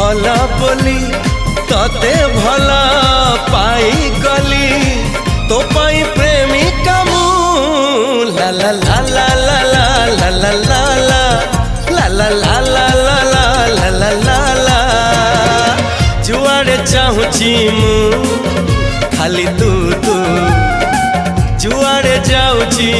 भला बोली तते भला पाई गली तो पाई प्रेमिका मु ला ला ला ला ला ला ला ला ला ला ला ला ला ला ला ला ला जुआड़े चाहूची मु खाली तू तू जुआड़े जाऊची।